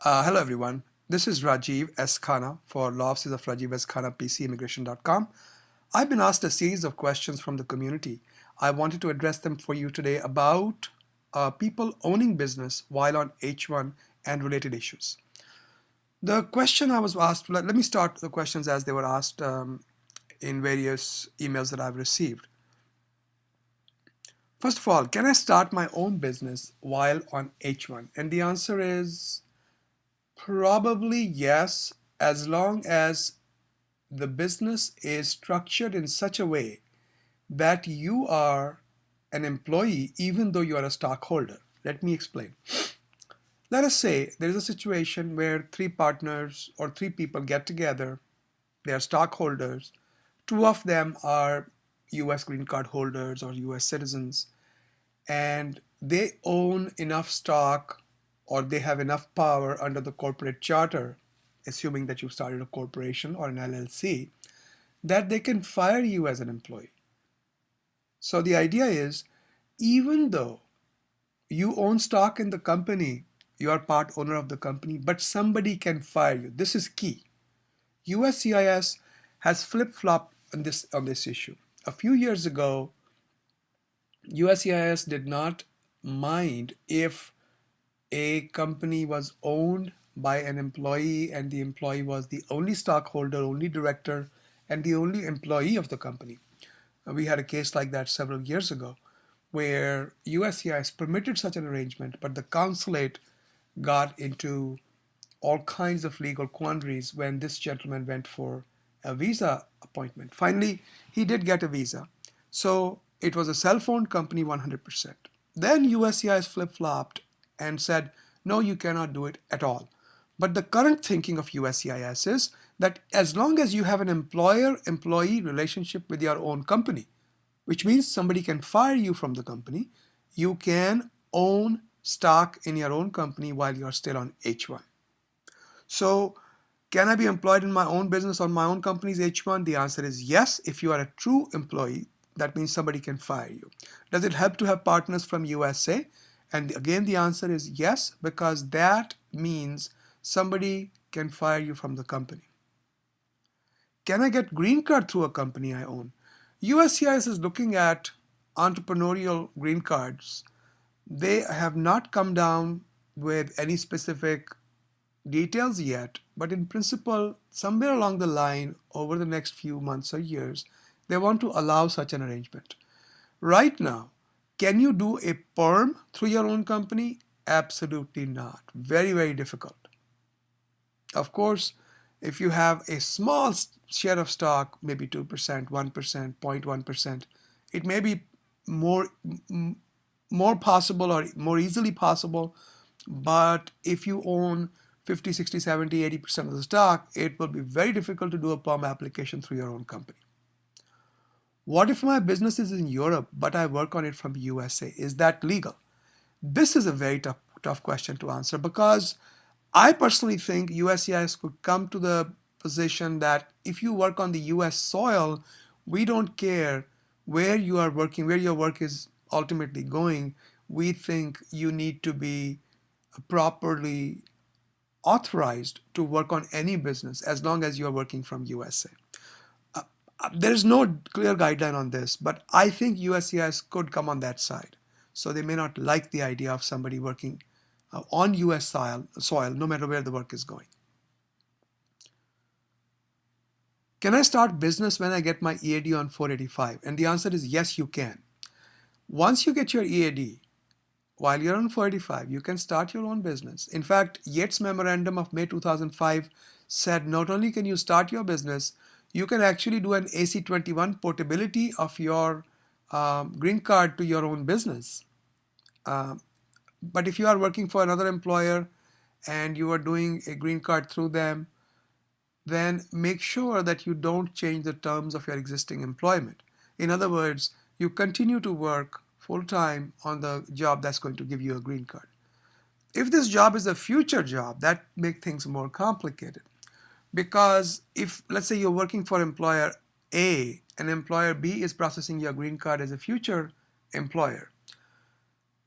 Hello everyone. This is Rajiv S. Khanna for Law Offices of Rajiv S. Khanna, PCimmigration.com. I've been asked a series of questions from the community. I wanted to address them for you today about people owning business while on H-1 and related issues. The question I was asked, let me start the questions as they were asked in various emails that I've received. First of all, can I start my own business while on H-1? And the answer is probably yes, as long as the business is structured in such a way that you are an employee even though you are a stockholder. Let me explain. Let us say there is a situation where three partners or three people get together, they are stockholders, two of them are US green card holders or US citizens, and they own enough stock or they have enough power under the corporate charter, assuming that you started a corporation or an LLC, that they can fire you as an employee. So the idea is, even though you own stock in the company, you are part owner of the company, but somebody can fire you. This is key. USCIS has flip-flopped on this issue. A few years ago, USCIS did not mind if a company was owned by an employee and the employee was the only stockholder, only director, and the only employee of the company. We had a case like that several years ago where USCIS permitted such an arrangement, but the consulate got into all kinds of legal quandaries when this gentleman went for a visa appointment. Finally, he did get a visa. So it was a cell-phone company 100%. Then USCIS flip-flopped and said, no, you cannot do it at all. But the current thinking of USCIS is that as long as you have an employer-employee relationship with your own company, which means somebody can fire you from the company, you can own stock in your own company while you're still on H-1. So can I be employed in my own business on my own company's H-1? The answer is yes. If you are a true employee, that means somebody can fire you. Does it help to have partners from USA? And again, the answer is yes, because that means somebody can fire you from the company. Can I get green card through a company I own? USCIS is looking at entrepreneurial green cards. They have not come down with any specific details yet, but in principle, somewhere along the line, over the next few months or years, they want to allow such an arrangement. Right now, can you do a perm through your own company? Absolutely not. Very, very difficult. Of course, if you have a small share of stock, maybe 2%, 1%, 0.1%, it may be more possible or more easily possible. But if you own 50, 60, 70, 80% of the stock, it will be very difficult to do a perm application through your own company. What if my business is in Europe, but I work on it from USA? Is that legal? This is a very tough question to answer, because I personally think USCIS could come to the position that if you work on the US soil, we don't care where you are working, where your work is ultimately going. We think you need to be properly authorized to work on any business as long as you are working from USA. There is no clear guideline on this, but I think USCIS could come on that side. So they may not like the idea of somebody working on US soil, no matter where the work is going. Can I start business when I get my EAD on 485? And the answer is yes, you can. Once you get your EAD, while you're on 485, you can start your own business. In fact, Yates Memorandum of May 2005 said not only can you start your business, you can actually do an AC-21 portability of your green card to your own business. But if you are working for another employer and you are doing a green card through them, then make sure that you don't change the terms of your existing employment. In other words, you continue to work full-time on the job that's going to give you a green card. If this job is a future job, that makes things more complicated. Because if, let's say, you're working for employer A and employer B is processing your green card as a future employer,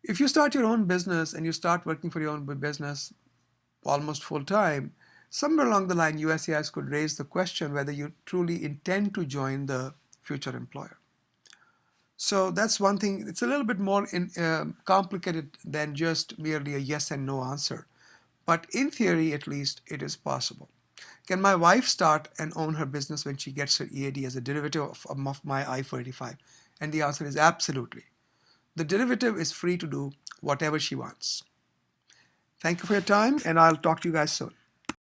if you start your own business and you start working for your own business, almost full time, somewhere along the line, USCIS could raise the question whether you truly intend to join the future employer. So that's one thing. It's a little bit more complicated than just merely a yes and no answer. But in theory, at least, it is possible. Can my wife start and own her business when she gets her EAD as a derivative of my I-485? And the answer is absolutely. The derivative is free to do whatever she wants. Thank you for your time, and I'll talk to you guys soon.